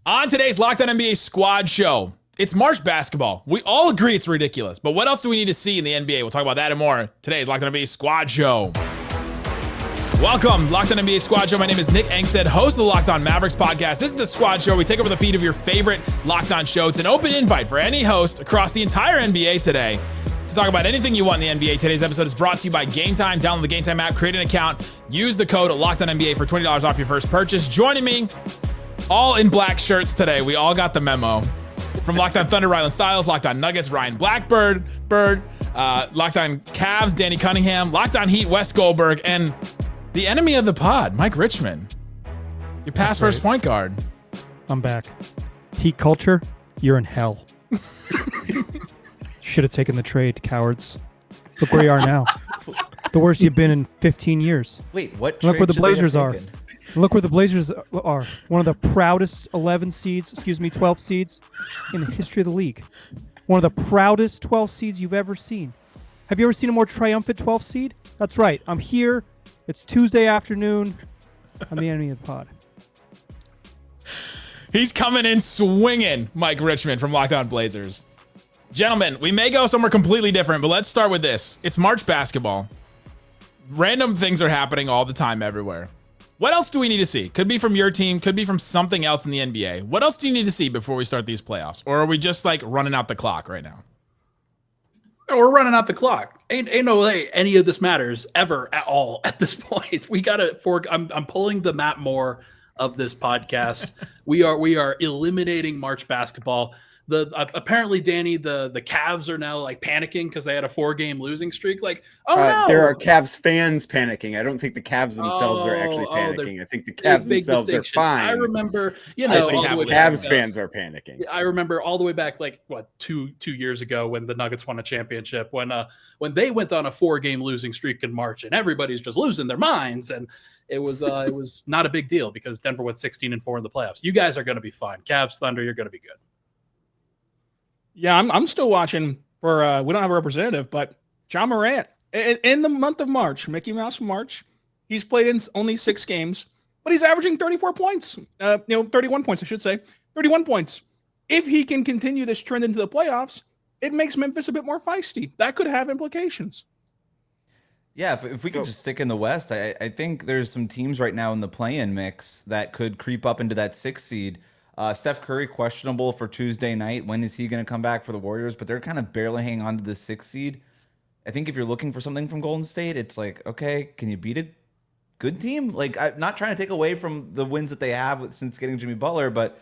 On today's Locked On NBA squad show, it's March basketball. We all agree it's ridiculous, but what else do we need to see in the NBA? We'll talk about that and more. Today's Locked On NBA squad show. Welcome, Locked On NBA squad show. My name is Nick Angstead, host of the Locked On Mavericks podcast. This is the squad show. We take over the feed of your favorite Locked On show. It's an open invite for any host across the entire NBA today to talk about anything you want in the NBA. Today's episode is brought to you by Game Time. Download the Game Time app, create an account, use the code LOCKEDONNBA for $20 off your first purchase. Joining me, all in black shirts today. We all got the memo. From Locked On Thunder, Rylan Stiles, Locked On Nuggets, Ryan Blackbird, Locked On Cavs, Danny Cunningham, Locked On Heat, Wes Goldberg, and the enemy of the pod, Mike Richmond. Your past first point guard. I'm back. Heat culture, you're in hell. Should have taken the trade, cowards. Look where you are now. The worst you've been in 15 years. Wait, what? Look where the Blazers are. Look where the Blazers are. One of the proudest 12 seeds in the history of the league. One of the proudest 12 seeds you've ever seen. Have you ever seen a more triumphant 12 seed? That's right. I'm here. It's Tuesday afternoon. I'm the enemy of the pod. He's coming in swinging, Mike Richmond from Locked On Blazers. Gentlemen, we may go somewhere completely different, but let's start with this. It's March basketball. Random things are happening all the time everywhere. What else do we need to see? Could be from your team, could be from something else in the NBA. What else do you need to see before we start these playoffs? Or are we just like running out the clock right now? We're running out the clock. Ain't no way any of this matters ever at all at this point. We got to I'm pulling the Matt Moore of this podcast. we are eliminating March basketball. Apparently, Danny, the Cavs are now like panicking because they had a 4-game losing streak. Like, no, there are Cavs fans panicking. I don't think the Cavs themselves are actually panicking. I think the Cavs themselves are fine. I remember, Cavs fans are panicking. I remember all the way back, like two years ago when the Nuggets won a championship, when they went on a 4-game losing streak in March, and everybody's just losing their minds, and it was not a big deal because Denver went 16-4 in the playoffs. You guys are going to be fine. Cavs, Thunder, you're going to be good. Yeah, I'm still watching for, we don't have a representative, but John Morant. In the month of March, Mickey Mouse March, he's played in only 6 games, but he's averaging 34 points. 31 points, I should say. 31 points. If he can continue this trend into the playoffs, it makes Memphis a bit more feisty. That could have implications. Yeah, if we could just stick in the West, I think there's some teams right now in the play-in mix that could creep up into that 6th seed. Steph Curry questionable for Tuesday night. When is he going to come back for the Warriors? But they're kind of barely hanging on to the 6th seed. I think if you're looking for something from Golden State, it's like, okay, can you beat a good team? Like, I'm not trying to take away from the wins that they have since getting Jimmy Butler, but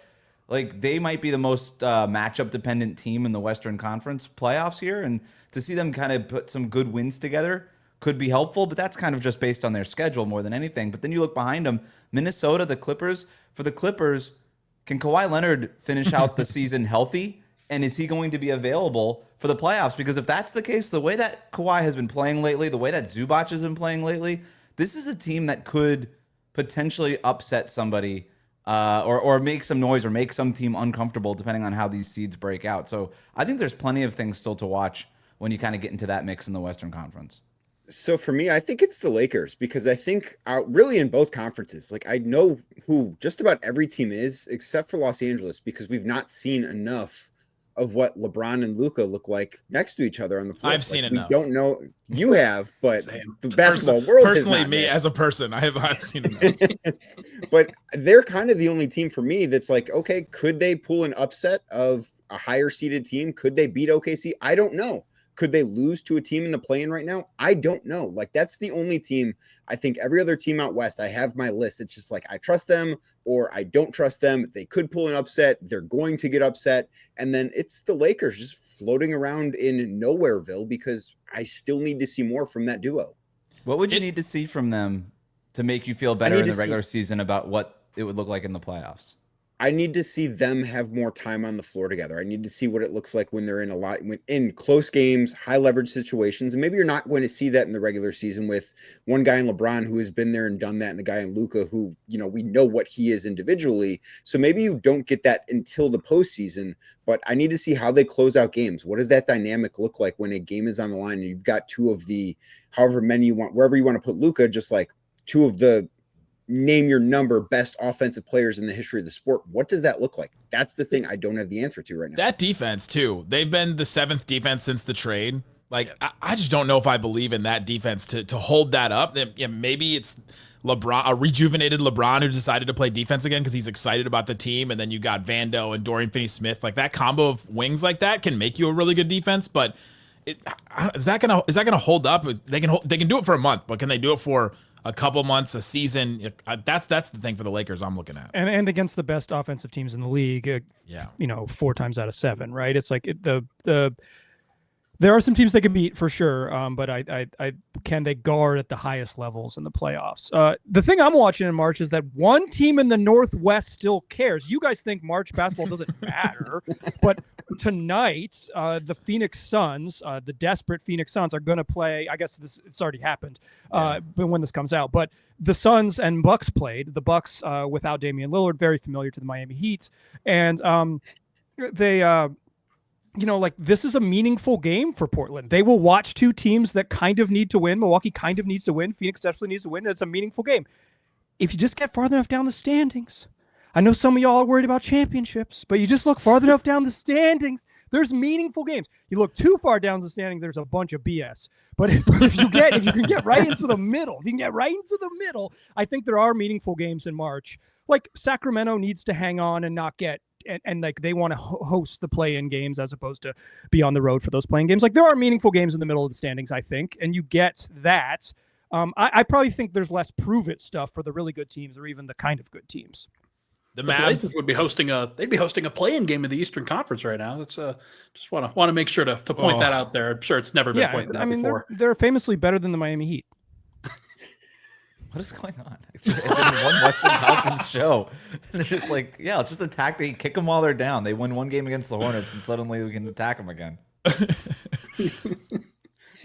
like they might be the most matchup dependent team in the Western Conference playoffs here, and to see them kind of put some good wins together could be helpful. But that's kind of just based on their schedule more than anything. But then you look behind them, Minnesota, the Clippers. For the Clippers, can Kawhi Leonard finish out the season healthy? And is he going to be available for the playoffs? Because if that's the case, the way that Kawhi has been playing lately, the way that Zubac has been playing lately, this is a team that could potentially upset somebody or make some noise or make some team uncomfortable depending on how these seeds break out. So I think there's plenty of things still to watch when you kind of get into that mix in the Western Conference. So for me, I think it's the Lakers because I think really in both conferences, like I know who just about every team is except for Los Angeles because we've not seen enough of what LeBron and Luka look like next to each other on the floor. I've seen enough. We don't know. You have, but the basketball world personally, me as a person, I've seen enough. But they're kind of the only team for me that's like, okay, could they pull an upset of a higher seeded team? Could they beat OKC? I don't know. Could they lose to a team in the play-in right now? I don't know. Like, that's the only team. I think every other team out west, I have my list. It's just like, I trust them or I don't trust them. They could pull an upset. They're going to get upset. And then it's the Lakers just floating around in Nowhereville because I still need to see more from that duo. What would you need to see from them to make you feel better in the regular season about what it would look like in the playoffs? I need to see them have more time on the floor together. I need to see what it looks like when they're in close games, high leverage situations. And maybe you're not going to see that in the regular season with one guy in LeBron who has been there and done that, and a guy in Luka who, we know what he is individually. So maybe you don't get that until the postseason, but I need to see how they close out games. What does that dynamic look like when a game is on the line and you've got two of the, however many you want, wherever you want to put Luka, just like two of the name your number best offensive players in the history of the sport. What does that look like? That's the thing I don't have the answer to right now. That defense too. They've been the 7th defense since the trade. Like, I just don't know if I believe in that defense to hold that up. Yeah, maybe it's LeBron, a rejuvenated LeBron who decided to play defense again because he's excited about the team. And then you got Vando and Dorian Finney-Smith. Like, that combo of wings like that can make you a really good defense. But is that gonna hold up? They can do it for a month, but can they do it for a couple months, a season? That's the thing for the Lakers I'm looking at. And against the best offensive teams in the league, 4 times out of 7, right? It's like there are some teams they can beat for sure, but I can they guard at the highest levels in the playoffs? The thing I'm watching in March is that one team in the Northwest still cares. You guys think March basketball doesn't matter, but tonight the Phoenix Suns, the desperate Phoenix Suns, are going to play. I guess it's already happened, but when this comes out, but the Suns and Bucks played. The Bucks without Damian Lillard, very familiar to the Miami Heat, and they. This is a meaningful game for Portland. They will watch 2 teams that kind of need to win. Milwaukee kind of needs to win. Phoenix definitely needs to win. It's a meaningful game. If you just get farther enough down the standings, I know some of y'all are worried about championships, but you just look farther enough down the standings, there's meaningful games. You look too far down the standing, there's a bunch of BS. But if you can get right into the middle, I think there are meaningful games in March. Like Sacramento needs to hang on and not get and like they want to host the play-in games as opposed to be on the road for those playing games. Like there are meaningful games in the middle of the standings, I think, and you get that. I probably think there's less prove-it stuff for the really good teams or even the kind of good teams. The Mavs would be hosting a play-in game in the Eastern Conference right now. That's just want to make sure to point that out there. I'm sure it's never been pointed out before. They're famously better than the Miami Heat. What is going on? It's been one Western Conference show. And they're just like, let's just attack. They kick them while they're down. They win one game against the Hornets, and suddenly we can attack them again.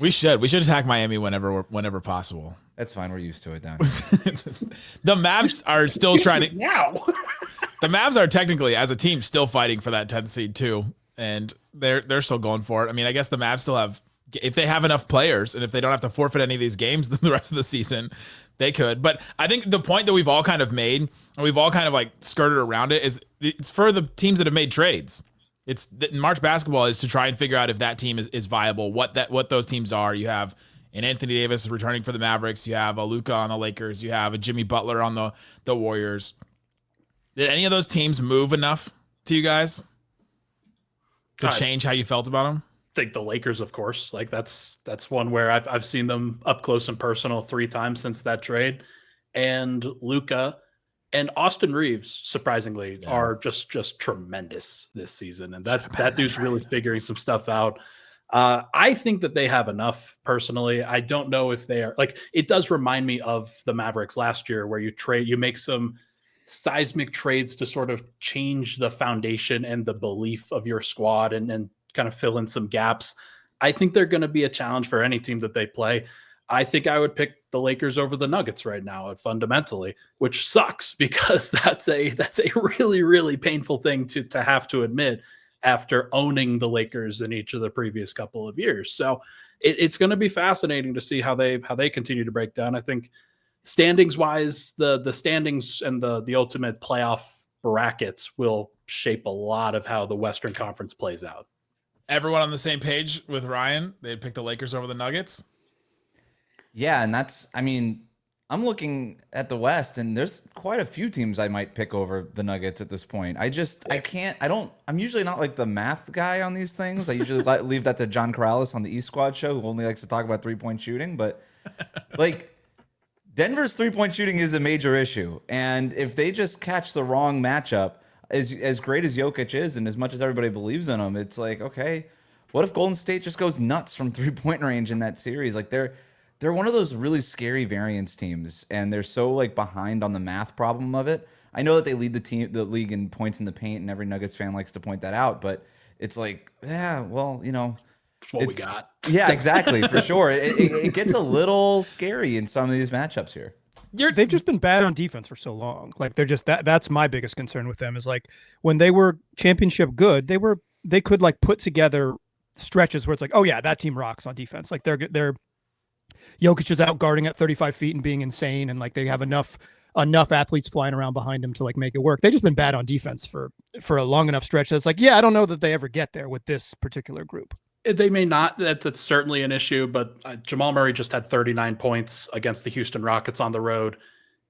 We should attack Miami whenever possible. That's fine. We're used to it down The Mavs are still trying to now. The Mavs are technically, as a team, still fighting for that 10th seed too, and they're still going for it. I mean, I guess the Mavs still have, if they have enough players and if they don't have to forfeit any of these games the rest of the season, they could. But I think the point that we've all kind of made, and we've all kind of like skirted around it, is it's for the teams that have made trades. It's March basketball is to try and figure out if that team is viable, what those teams are. You have an Anthony Davis returning for the Mavericks. You have a Luka on the Lakers. You have a Jimmy Butler on the Warriors. Did any of those teams move enough to you guys to change how you felt about them? Think the Lakers, of course. Like that's one where I've seen them up close and personal 3 times since that trade, and Luka and Austin Reeves, surprisingly, are just tremendous this season, and that dude's really figuring some stuff out. I think that they have enough personally. I don't know if they are like. It does remind me of the Mavericks last year, where you make some seismic trades to sort of change the foundation and the belief of your squad and kind of fill in some gaps. I think they're going to be a challenge for any team that they play. I think I would pick the Lakers over the Nuggets right now, fundamentally, which sucks because that's a really, really painful thing to have to admit after owning the Lakers in each of the previous couple of years. So it's going to be fascinating to see how they continue to break down. I think standings wise, the standings and the ultimate playoff brackets will shape a lot of how the Western Conference plays out. Everyone on the same page with Ryan? They'd pick the Lakers over the Nuggets? Yeah, and I'm looking at the West, and there's quite a few teams I might pick over the Nuggets at this point. I'm usually not like the math guy on these things. I usually leave that to John Corrales on the East Squad show, who only likes to talk about 3-point shooting. But like, Denver's 3-point shooting is a major issue. And if they just catch the wrong matchup, as great as Jokic is, and as much as everybody believes in him, it's like, okay, what if Golden State just goes nuts from 3-point range in that series? Like they're one of those really scary variance teams, and they're so like behind on the math problem of it. I know that they lead the league in points in the paint, and every Nuggets fan likes to point that out, but it's like, it's what we got. Yeah, exactly, for sure. It gets a little scary in some of these matchups here. They've just been bad on defense for so long. Like they're just that's my biggest concern with them is like when they were championship good, they could like put together stretches where it's like, oh yeah, that team rocks on defense. Like they're Jokic is out guarding at 35 feet and being insane, and like they have enough enough athletes flying around behind him to like make it work. They've just been bad on defense for a long enough stretch. That's like, yeah, I don't know that they ever get there with this particular group. They may not. That's certainly an issue, but Jamal Murray just had 39 points against the Houston Rockets on the road.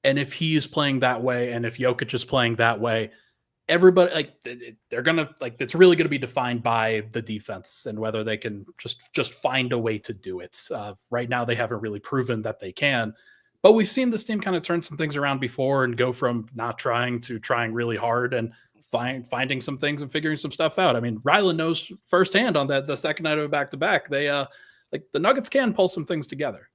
And if he's playing that way, and if Jokic is playing that way, everybody, like, they're going to, like, it's really going to be defined by the defense and whether they can just find a way to do it. Right now, they haven't really proven that they can. But we've seen this team kind of turn some things around before and go from not trying to trying really hard and finding some things and figuring some stuff out. I mean, Rylan knows firsthand on that the second night of a back-to-back, they like the Nuggets can pull some things together.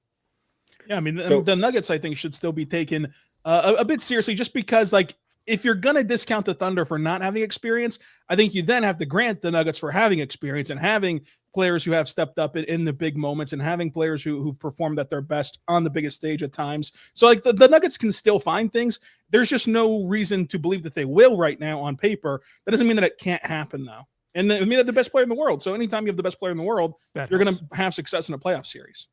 Yeah, I mean, the Nuggets, I think, should still be taken a bit seriously, just because, like, if you're going to discount the Thunder for not having experience, I think you then have to grant the Nuggets for having experience and having players who have stepped up in the big moments and having players who've performed at their best on the biggest stage at times. So, like, the Nuggets can still find things. There's just no reason to believe that they will right now on paper. That doesn't mean that it can't happen, though. And I mean, they're the best player in the world. So anytime you have the best player in the world, you're going to have success in a playoff series.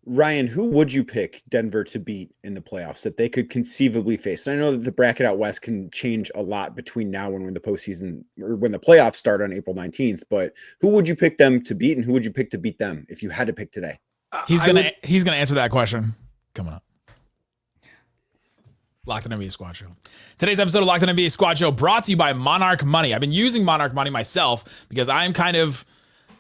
Ryan, who would you pick Denver to beat in the playoffs that they could conceivably face? And I know that the bracket out west can change a lot between now and when the postseason or when the playoffs start on April 19th, but who would you pick them to beat and who would you pick to beat them if you had to pick today? He's gonna answer that question coming up. Locked On NBA Squad Show. Today's episode of Locked On NBA Squad Show brought to you by Monarch Money. I've been using Monarch Money myself because I'm kind of,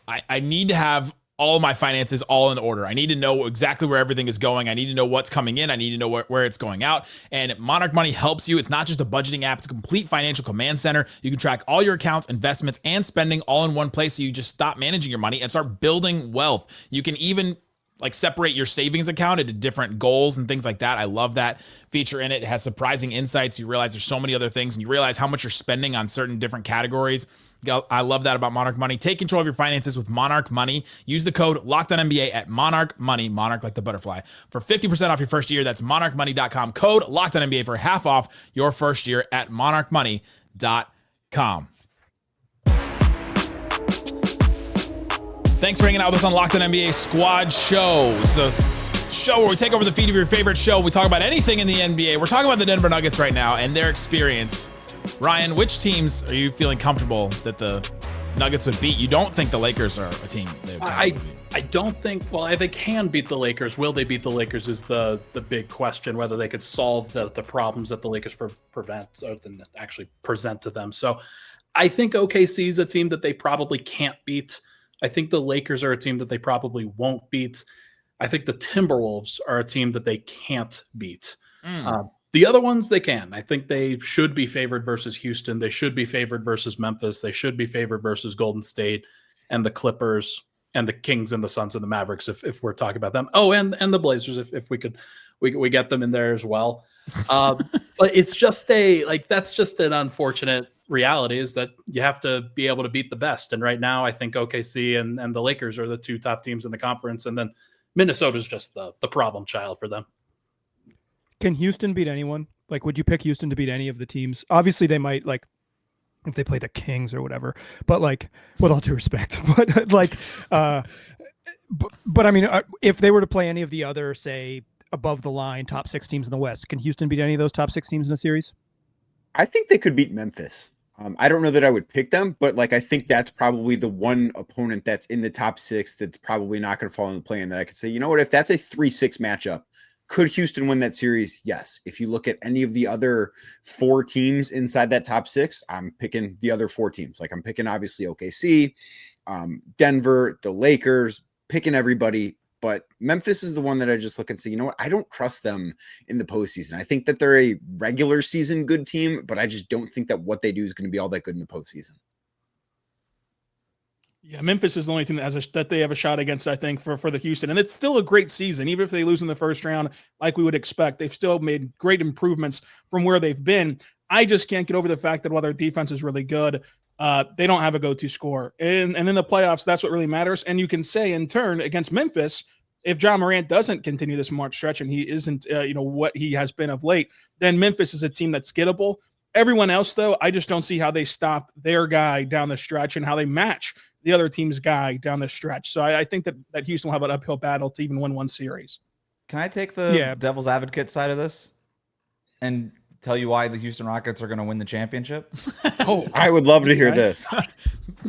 I need to have all of my finances all in order. I need to know exactly where everything is going. I need to know what's coming in. I need to know where it's going out. And Monarch Money helps you. It's not just a budgeting app. It's a complete financial command center. You can track all your accounts, investments, and spending all in one place. So you just stop managing your money and start building wealth. You can even like separate your savings account into different goals and things like that. I love that feature in it. It has surprising insights. You realize there's so many other things and you realize how much you're spending on certain different categories. I love that about Monarch Money. Take control of your finances with Monarch Money. Use the code LOCKEDONNBA at Monarch Money, Monarch like the butterfly, for 50% off your first year. That's monarchmoney.com. Code LOCKEDONNBA for half off your first year at monarchmoney.com. Thanks for hanging out with us on Locked On NBA Squad Show. It's the show where we take over the feed of your favorite show. We talk about anything in the NBA. We're talking about the Denver Nuggets right now and their experience. Ryan, which teams are you feeling comfortable that the Nuggets would beat? You don't think the Lakers are a team they would I don't think, well, they can beat the Lakers. Will they beat the Lakers is the big question, whether they could solve the problems that the Lakers prevent or actually present to them. So I think OKC is a team that they probably can't beat. I think the Lakers are a team that they probably won't beat. I think the Timberwolves are a team that they can't beat. The other ones they can. I think they should be favored versus Houston. They should be favored versus Memphis. They should be favored versus Golden State and the Clippers and the Kings and the Suns and the Mavericks if we're talking about them. Oh, and the Blazers if we could we get them in there as well. But it's just that's just an unfortunate reality is that you have to be able to beat the best. And right now I think OKC and the Lakers are the two top teams in the conference, and then Minnesota's just the problem child for them. Can Houston beat anyone? Like, would you pick Houston to beat any of the teams? Obviously, they might, like, if they play the Kings or whatever. But, like, with all due respect, but like, but I mean, if they were to play any of the other, say, above the line top 6 teams in the West, can Houston beat any of those top 6 teams in a series? I think they could beat Memphis. I don't know that I would pick them, but like I think that's probably the one opponent that's in the top 6 that's probably not going to fall in the play-in that I could say, you know what, if that's a 3-6 matchup. Could Houston win that series? Yes. If you look at any of the other 4 teams inside that top 6, I'm picking the other 4 teams. Like I'm picking obviously OKC, Denver, the Lakers, picking everybody. But Memphis is the one that I just look and say, you know what? I don't trust them in the postseason. I think that they're a regular season good team, but I just don't think that what they do is going to be all that good in the postseason. Yeah, Memphis is the only team that they have a shot against, I think, for the Houston. And it's still a great season. Even if they lose in the first round, like we would expect, they've still made great improvements from where they've been. I just can't get over the fact that while their defense is really good, they don't have a go-to scorer. And in the playoffs, that's what really matters. And you can say, in turn, against Memphis, if John Morant doesn't continue this March stretch and he isn't, what he has been of late, then Memphis is a team that's gettable. Everyone else, though, I just don't see how they stop their guy down the stretch and how they match the other team's guy down the stretch. So I think that Houston will have an uphill battle to even win one series. Can I take the devil's advocate side of this? and tell you why the Houston Rockets are going to win the championship? I would love to hear this.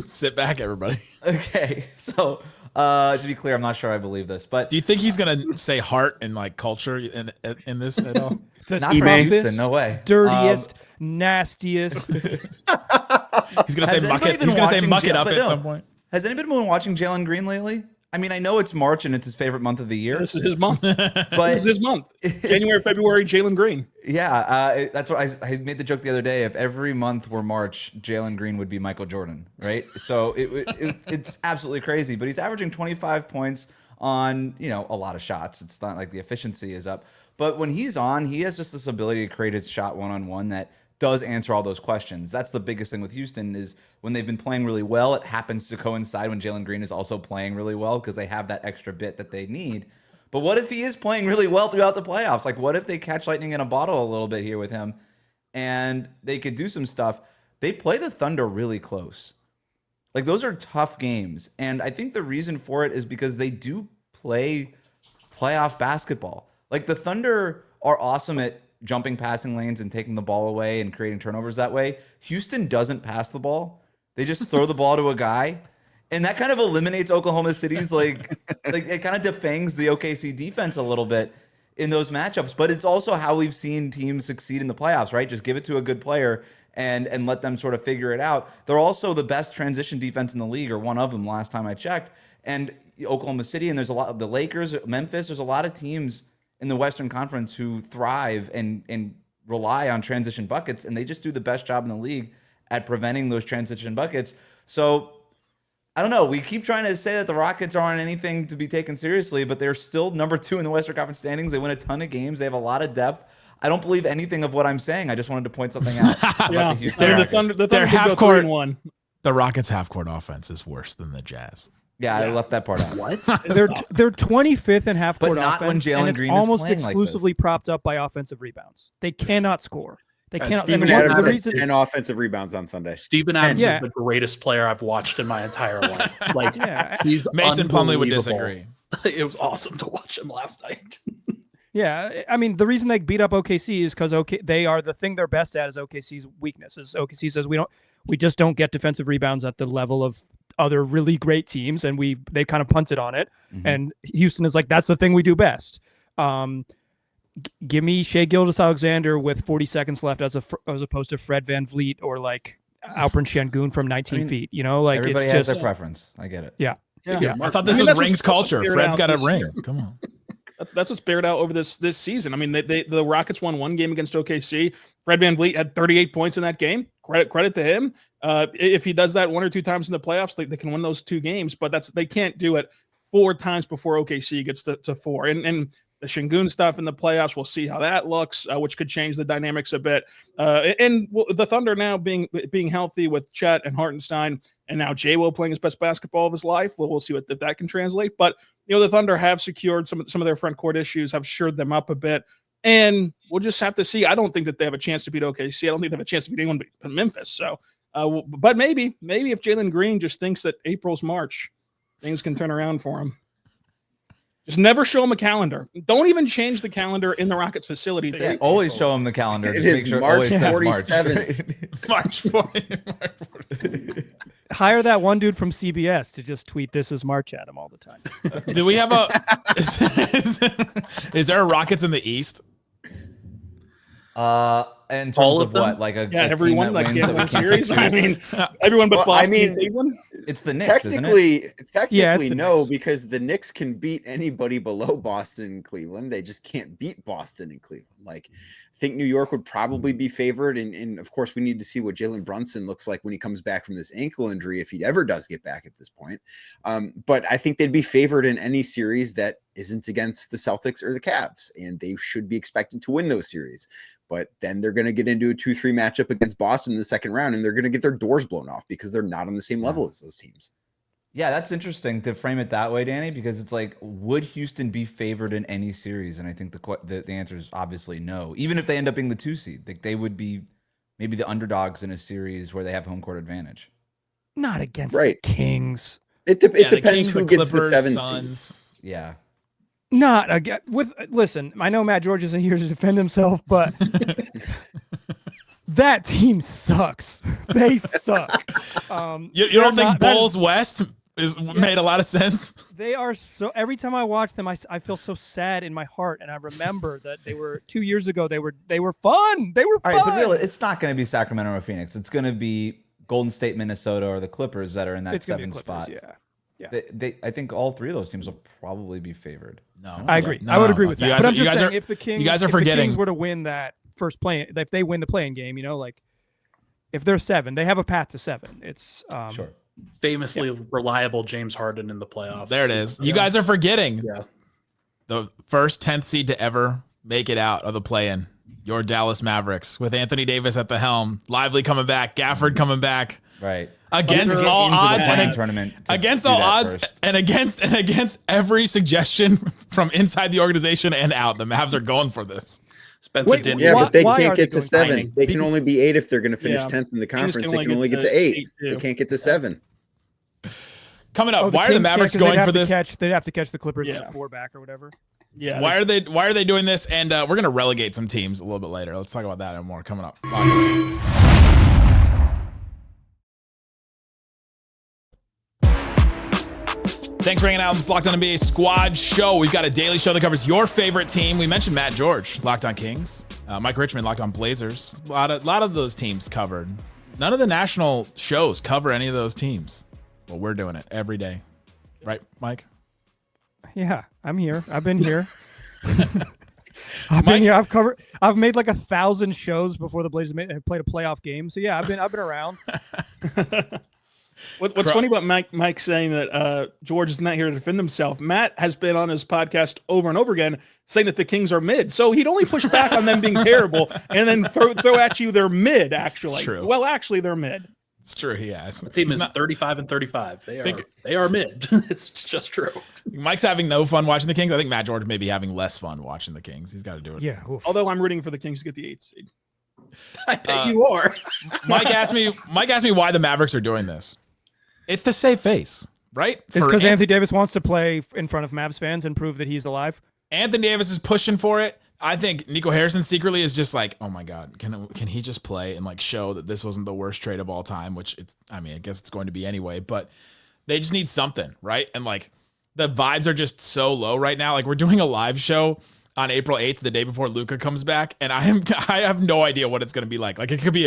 Sit back, everybody. Okay, so to be clear, I'm not sure I believe this, but Do you think he's gonna say heart and like culture in this at all? The not for Ime. Houston, no way. dirtiest, nastiest. He's gonna say Has muck anybody it. been He's gonna say watching muck it Ja- up but at no. some point. Has anybody been watching Jalen Green lately? I mean, I know it's March and it's his favorite month of the year, This is his month. but This is his month. January, February, Jalen Green. yeah, that's what I made the joke the other day. If every month were March, Jalen Green would be Michael Jordan, right? So it's absolutely crazy. But he's averaging 25 points on a lot of shots. It's not like the efficiency is up, but when he's on, he has just this ability to create his shot one-on-one that does answer all those questions. That's the biggest thing with Houston is when they've been playing really well, it happens to coincide when Jalen Green is also playing really well because they have that extra bit that they need. But what if he is playing really well throughout the playoffs? Like, what if they catch lightning in a bottle a little bit here with him and they could do some stuff? They play the Thunder really close. Like, those are tough games. And I think the reason for it is because they do play playoff basketball. Like, the Thunder are awesome at jumping passing lanes and taking the ball away and creating turnovers that way. Houston doesn't pass the ball. They just throw the ball to a guy. And that kind of eliminates Oklahoma City's like it kind of defangs the OKC defense a little bit in those matchups. But it's also how we've seen teams succeed in the playoffs, right? Just give it to a good player and let them sort of figure it out. They're also the best transition defense in the league, or one of them last time I checked. And Oklahoma City, and there's a lot of the Lakers, Memphis, there's a lot of teams in the Western Conference who thrive and rely on transition buckets, and they just do the best job in the league at preventing those transition buckets. So I don't know. We keep trying to say that the Rockets aren't anything to be taken seriously, but they're still number 2 in the Western Conference standings. They win a ton of games. They have a lot of depth. I don't believe anything of what I'm saying. I just wanted to point something out. about Yeah, the Houston the Rockets. Thunder They're did half go court. 3-1. The Rockets' half-court offense is worse than the Jazz. Yeah, I left that part out. What? They're 25th in half court But not when offense, Jalen and it's Green is almost playing like exclusively propped up by offensive rebounds. They cannot score. They Guys, cannot. Steven and Adams the had reason, 10 offensive rebounds on Sunday. Steven Adams Yeah. is the greatest player I've watched in my entire life. Like, yeah, he's Mason Plumlee would unbelievable. disagree. It was awesome to watch him last night. yeah. I mean, the reason they beat up OKC is because they are the thing they're best at is OKC's weakness. Is OKC says we just don't get defensive rebounds at the level of other really great teams, and they kind of punted on it. Mhm. And Houston is like, that's the thing we do best. Give me Shea Gilgeous-Alexander with 40 seconds left as opposed to Fred VanVleet or like Alperen Şengün from 19 feet. Like Everybody it's has just their preference. I get it. yeah. Yeah. I thought this was that's rings what's culture. figured Fred's out got a this ring. year. Come on. That's what's bared out over this season. I mean, the Rockets won one game against OKC. Fred VanVleet had 38 points in that game. Credit to him. If he does that one or two times in the playoffs, they can win those 2 games. But they can't do it 4 times before OKC gets to 4. And the Şengün stuff in the playoffs, we'll see how that looks, which could change the dynamics a bit. The Thunder now being healthy with Chet and Hartenstein, and now J-Will playing his best basketball of his life. We'll see if that can translate. But the Thunder have secured some of their front court issues, have shored them up a bit, and we'll just have to see. I don't think that they have a chance to beat OKC. I don't think they have a chance to beat anyone but Memphis. So, but maybe if Jalen Green just thinks that April's March, things can turn around for him. Just never show them a calendar. Don't even change the calendar in the Rockets facility. Yeah, always show them the calendar. It Just is make sure it March always says 47th. March 40. Hire that one dude from CBS to just tweet "This is March" at him all the time. Do we have is there a Rockets in the East? In terms All of of them? what, like a Yeah, team everyone that like wins can't that we win can't series. take I seriously? mean, everyone but Well, I Boston and mean, Cleveland. It's the Knicks, isn't it? Technically, Yeah, it's the no, Knicks. because the Knicks can beat anybody below Boston and Cleveland. They just can't beat Boston and Cleveland. Like, I think New York would probably be favored, and of course, we need to see what Jalen Brunson looks like when he comes back from this ankle injury, if he ever does get back at this point. But I think they'd be favored in any series that isn't against the Celtics or the Cavs, and they should be expected to win those series. But then they're going to get into a 2-3 matchup against Boston in the second round, and they're going to get their doors blown off because they're not on the same level as those teams. Yeah, that's interesting to frame it that way, Danny, because it's like, would Houston be favored in any series? And I think the answer is obviously no. Even if they end up being the 2 seed, they would be maybe the underdogs in a series where they have home court advantage. Not against Right. the Kings. It Yeah, the depends Kings, who the gets the Clippers, 7 seed. Suns. Yeah. Not again. Listen, I know Matt George isn't here to defend himself, but that team sucks. They suck. You don't think Bulls West made a lot of sense? They are so. Every time I watch them, I feel so sad in my heart, and I remember that they were 2 years ago. They were fun. They were fun. All right, but really, it's not going to be Sacramento or Phoenix. It's going to be Golden State, Minnesota, or the Clippers that are in that It's gonna be 7th Clippers, spot. Yeah. I think all three of those teams will probably be favored. No, I agree. No, I would agree with that. You guys, but I'm you just guys saying, are if the Kings, you guys are if forgetting. the Kings were to win that first play, if they win the play-in game, like if they're 7, they have a path to 7. It's Sure. Famously reliable James Harden in the playoffs. There it is. You guys are forgetting Yeah. the first 10th seed to ever make it out of the play-in. Your Dallas Mavericks with Anthony Davis at the helm, Lively coming back, Gafford coming back. Right. Against Get all into the odds play-in and tournament to against do all that odds first. and against every suggestion from inside the organization and out, the Mavs are going for this. Spencer Wait, didn't. Yeah, Why- but they why can't are they get to going 7. tiny? They can only be 8 if they're going to finish Yeah. 10th in the Kings conference. can They can only get to to 8. 8, They too. can't get to 7. Coming up, the why are the Kings Mavericks can't, 'cause going for this? They'd have to catch the Clippers Yeah. 4 back or whatever. Yeah. Why are they doing this? And we're gonna relegate some teams a little bit later. Let's talk about that and more coming up. Thanks for hanging out on this Locked On NBA Squad Show. We've got a daily show that covers your favorite team. We mentioned Matt George, Locked On Kings. Mike Richmond, Locked On Blazers. A lot of those teams covered. None of the national shows cover any of those teams. Well, we're doing it every day, right, Mike? Yeah, I'm here. I've been here. I've been here. I've made like 1,000 shows before the Blazers have played a playoff game. So yeah, I've been around. What's funny about Mike saying that George is not here to defend himself? Matt has been on his podcast over and over again saying that the Kings are mid. So he'd only push back on them being terrible and then throw at you they're mid, actually. It's true. Well, actually, they're mid. It's true. He has. The team is 35-35. They are mid. It's just true. Mike's having no fun watching the Kings. I think Matt George may be having less fun watching the Kings. He's got to do it. Yeah. Oof. Although I'm rooting for the Kings to get the 8th seed. I bet you are. Mike asked me why the Mavericks are doing this. It's to save face, right? It's because Anthony Davis wants to play in front of Mavs fans and prove that he's alive. Anthony Davis is pushing for it. I think Nico Harrison secretly is just like, oh my God, can he just play and like show that this wasn't the worst trade of all time? Which I guess it's going to be anyway, but they just need something, right? And like the vibes are just so low right now. Like we're doing a live show on April 8th, the day before Luka comes back, and I have no idea what it's going to be like. Like it could be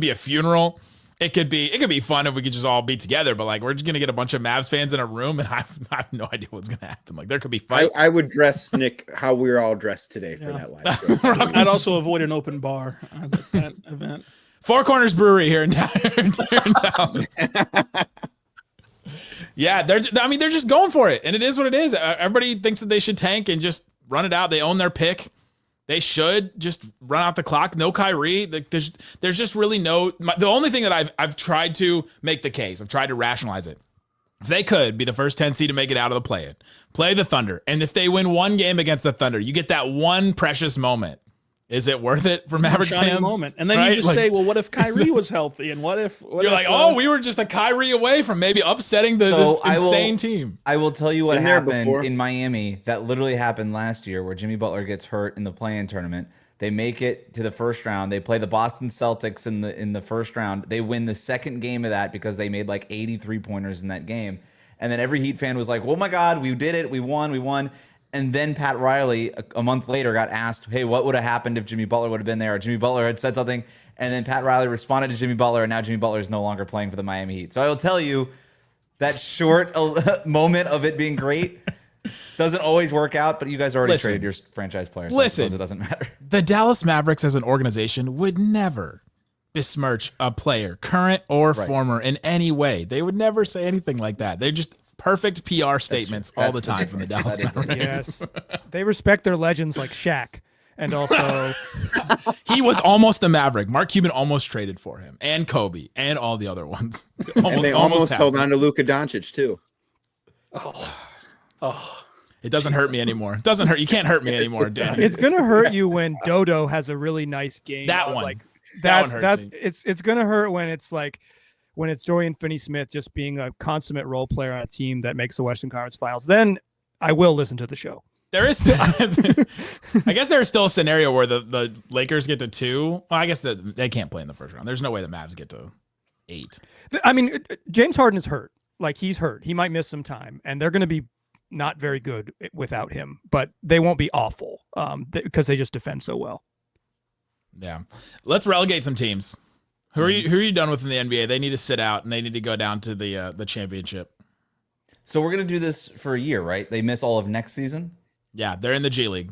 a funeral. It could be fun if we could just all be together, but like we're just gonna get a bunch of Mavs fans in a room, and I have no idea what's gonna happen. Like there could be fights. I would dress Nick how we're all dressed today for that live show. I'd also avoid an open bar at that event. Four Corners Brewery here in town. Yeah, they're just going for it, and it is what it is. Everybody thinks that they should tank and just run it out. They own their pick. They should just run out the clock. No Kyrie. There's just really no. The only thing that I've tried to make the case, I've tried to rationalize it. If they could be the first 10 seed to make it out of the play-in, play the Thunder, and if they win one game against the Thunder, you get that one precious moment. Is it worth it for Mavericks Shining fans? moment, and then Right? you just Like- say, "Well, what if Kyrie was healthy?" And what if You're like, we were just a Kyrie away from maybe upsetting this insane team. I will tell you what Been there happened before. in Miami that literally happened last year where Jimmy Butler gets hurt in the play-in tournament. They make it to the first round. They play the Boston Celtics in the first round. They win the second game of that because they made like 83 pointers in that game. And then every Heat fan was like, "Oh my God, we did it. We won." And then Pat Riley, a month later, got asked, "Hey, what would have happened if Jimmy Butler would have been there?" Or Jimmy Butler had said something. And then Pat Riley responded to Jimmy Butler, and now Jimmy Butler is no longer playing for the Miami Heat. So I will tell you, that short moment of it being great doesn't always work out, but you guys already traded your franchise players. So I suppose it doesn't matter. The Dallas Mavericks as an organization would never besmirch a player, current or former, in any way. They would never say anything like that. They're just perfect PR statements all the time from the Dallas Mavericks. Yes, they respect their legends like Shaq, and also He was almost a Maverick. Mark Cuban almost traded for him, and Kobe, and all the other ones. And they almost held happened. on to Luka Doncic too. It doesn't hurt me anymore. It doesn't hurt. You can't hurt me anymore, Danny. it's gonna hurt you when Dodo has a really nice game. That one. like That one that's hurts me. it's gonna hurt when it's like when it's Dorian Finney-Smith just being a consummate role player on a team that makes the Western Conference Finals. Then I will listen to the show. There is still, I guess there's still a scenario where the Lakers get to 2. Well, I guess they can't play in the first round. There's no way the Mavs get to 8. I mean, James Harden is hurt. Like, he's hurt. He might miss some time, and they're going to be not very good without him, but they won't be awful because they just defend so well. Yeah. Let's relegate some teams. Who are you done with in the NBA? They need to sit out and they need to go down to the championship. So we're going to do this for a year, right? They miss all of next season? Yeah, they're in the G League.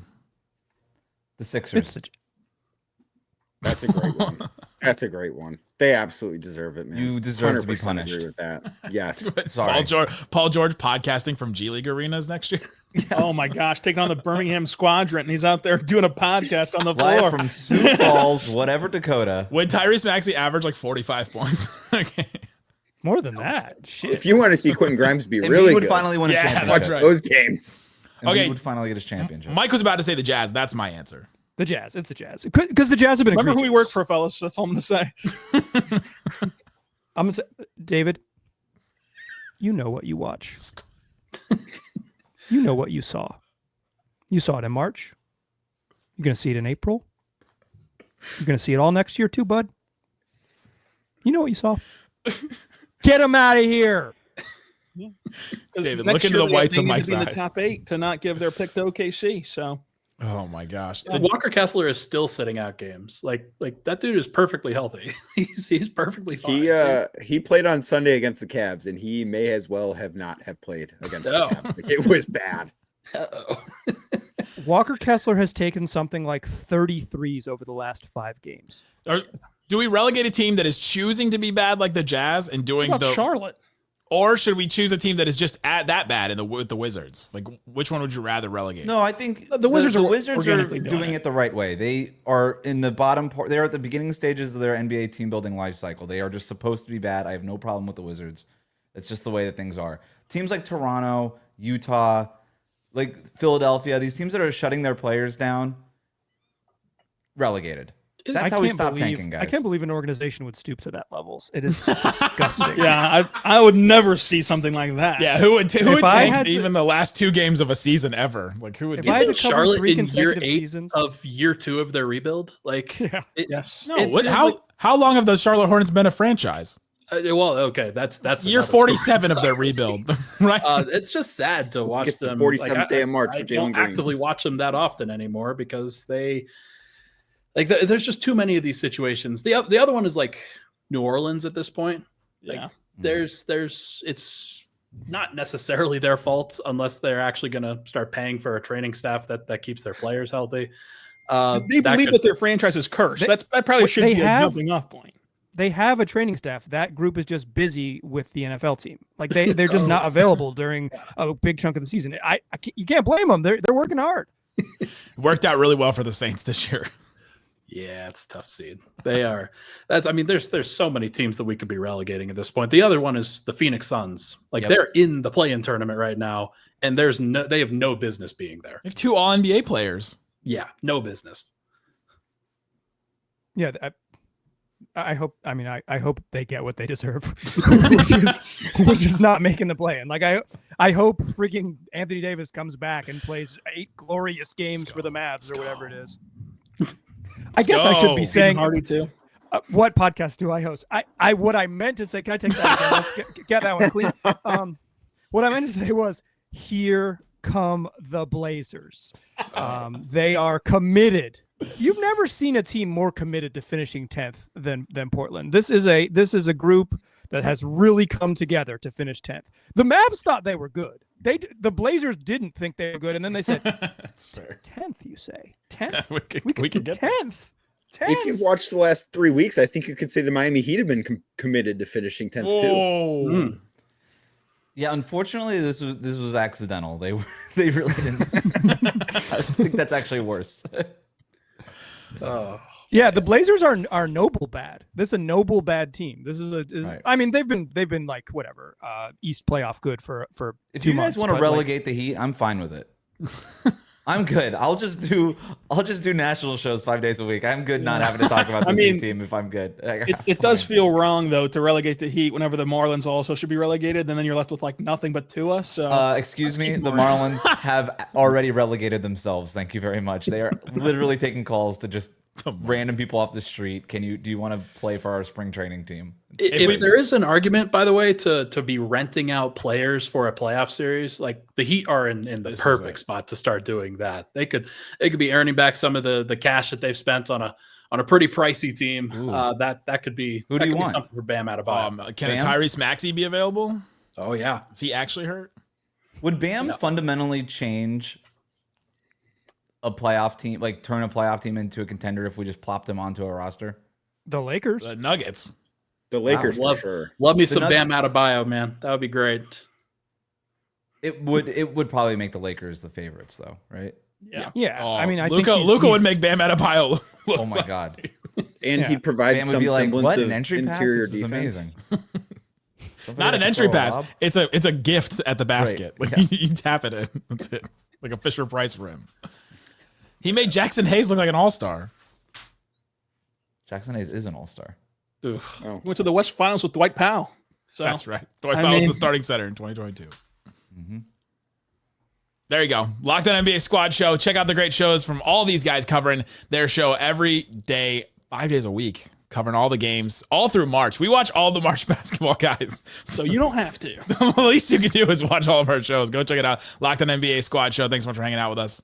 The Sixers. That's a great one. That's a great one. They absolutely deserve it, man. You deserve to be 100% punished. agree with that. Yes. Sorry. Paul George podcasting from G League arenas next year. Oh my gosh, taking on the Birmingham Squadron, and he's out there doing a podcast on the Live floor. from Sioux Falls, whatever, Dakota. Would Tyrese Maxey average like 45 points? Okay. More than that. Shit. If you want to see Quentin Grimes be And really he would good, finally win a Yeah, championship. watch that's right. those games. And Okay. he would finally get his championship. Mike was about to say the Jazz. That's my answer. The Jazz. It's the Jazz. Because the Jazz have been Remember who we egregious. work for, fellas. That's all I'm going to say. I'm going to say, David, you know what you watch. You know what you saw. You saw it in March. You're going to see it in April. You're going to see it all next year too, bud. You know what you saw. Get him out of here. David, Next look into year the whites they of need Mike's to be in eyes. the top 8 to not give their pick to OKC. So Oh my gosh. Walker Kessler is still sitting out games. Like that dude is perfectly healthy. He's perfectly fine. He played on Sunday against the Cavs, and he may as well have not have played against No. the Cavs. Like, it was bad. Uh-oh. Walker Kessler has taken something like 33s over the last 5 games. Do we relegate a team that is choosing to be bad like the Jazz and doing what about the Charlotte? or should we choose a team that is just at that bad with the Wizards? Like, which one would you rather relegate? No, I think The Wizards are are organically doing it the right way. They are in the bottom part. They're at the beginning stages of their NBA team building life cycle. They are just supposed to be bad. I have no problem with the Wizards. It's just the way that things are. Teams like Toronto, Utah, like Philadelphia, these teams that are shutting their players down, relegated. That's how we stop tanking, guys. I can't believe an organization would stoop to that levels. It is disgusting. Yeah, I would never see something like that. Yeah, who would If I tank had to- even the last 2 games of a season ever? Like, who would If do I had that? to Isn't cover Charlotte 3 in year consecutive 8 seasons? of year 2 of their rebuild? Like, Yes. No, it what? feels How long have the Charlotte Hornets been a franchise? well, okay, that's Year another 47 of their rebuild, right? It's just sad to watch Gets the them. 47th day of March I for Jalen don't Green. actively watch them that often anymore because they there's just too many of these situations. The other one is like New Orleans at this point. Like, Yeah. there's it's not necessarily their fault unless they're actually going to start paying for a training staff that keeps their players healthy. They believe that their franchise is cursed. That probably should they be a have- jumping off point. They have a training staff. That group is just busy with the NFL team. Like they're just not available during a big chunk of the season. You can't blame them. They're working hard. Worked out really well for the Saints this year. Yeah, it's a tough seed. They are. There's so many teams that we could be relegating at this point. The other one is the Phoenix Suns. Like, they're in the play-in tournament right now, and they have no business being there. They have 2 All NBA players. Yeah, no business. Yeah, I hope. I mean, I hope they get what they deserve, which is not making the play-in. Like I hope freaking Anthony Davis comes back and plays 8 glorious games for the Mavs or whatever it is. I guess I should be saying Hardy too. what podcast do I host? I what I meant to say. Can I take that again? Let's get that one clean. What I meant to say was, here come the Blazers. They are committed. You've never seen a team more committed to finishing 10th than Portland. This is a group that has really come together to finish 10th. The Mavs thought they were good. The Blazers didn't think they were good, and then they said, That's fair. 10th, you say? 10th? we could get 10th. If you've watched the last 3 weeks, I think you could say the Miami Heat have been committed to finishing 10th too. Whoa. Yeah, unfortunately, this was accidental. They really didn't. I think that's actually worse. Oh, Yeah, the Blazers are noble bad. This is a noble bad team. This is Right. I mean, they've been like whatever East playoff good for If 2 you months. guys want to but, like, relegate the Heat, I'm fine with it. I'm good. I'll just do national shows 5 days a week. I'm good not having to talk about this team if I'm good. It does feel wrong though to relegate the Heat whenever the Marlins also should be relegated, and then you're left with like nothing but Tua. So excuse me, the Marlins have already relegated themselves. Thank you very much. They are literally taking calls to just random people off the street. Do you want to play for our spring training team? If there is an argument, by the way, to be renting out players for a playoff series, like the Heat are in the perfect spot to start doing that. They could be earning back some of the cash that they've spent on a pretty pricey team. That could be who do you want? Something for Bam Adebayo. Can a Tyrese Maxey be available? Oh yeah, is he actually hurt? Would Bam fundamentally change a playoff team, like turn a playoff team into a contender if we just plopped him onto a roster? The Lakers, The Nuggets. The Lakers for sure. Love me some Bam Adebayo, man. That would be great. It would probably make the Lakers the favorites, though, right? yeah. Oh, I mean, I Luka think would make Bam Adebayo. Oh my god! And he'd provide Bam would some be like, semblance what, of an entry pass? interior This is defense. amazing. Not an entry pass. It's a gift at the basket. Right. Like, you tap it in. That's it. Like a Fisher Price rim. He made Jackson Hayes look like an all-star. Jackson Hayes is an all-star. went to the West Finals with Dwight Powell. So That's right. Dwight Powell was the starting center in 2022. Mm-hmm. There you go. Locked On NBA Squad Show. Check out the great shows from all these guys covering their show every day, 5 days a week, covering all the games all through March. We watch all the March basketball, guys. So you don't have to. The least you can do is watch all of our shows. Go check it out. Locked On NBA Squad Show. Thanks so much for hanging out with us.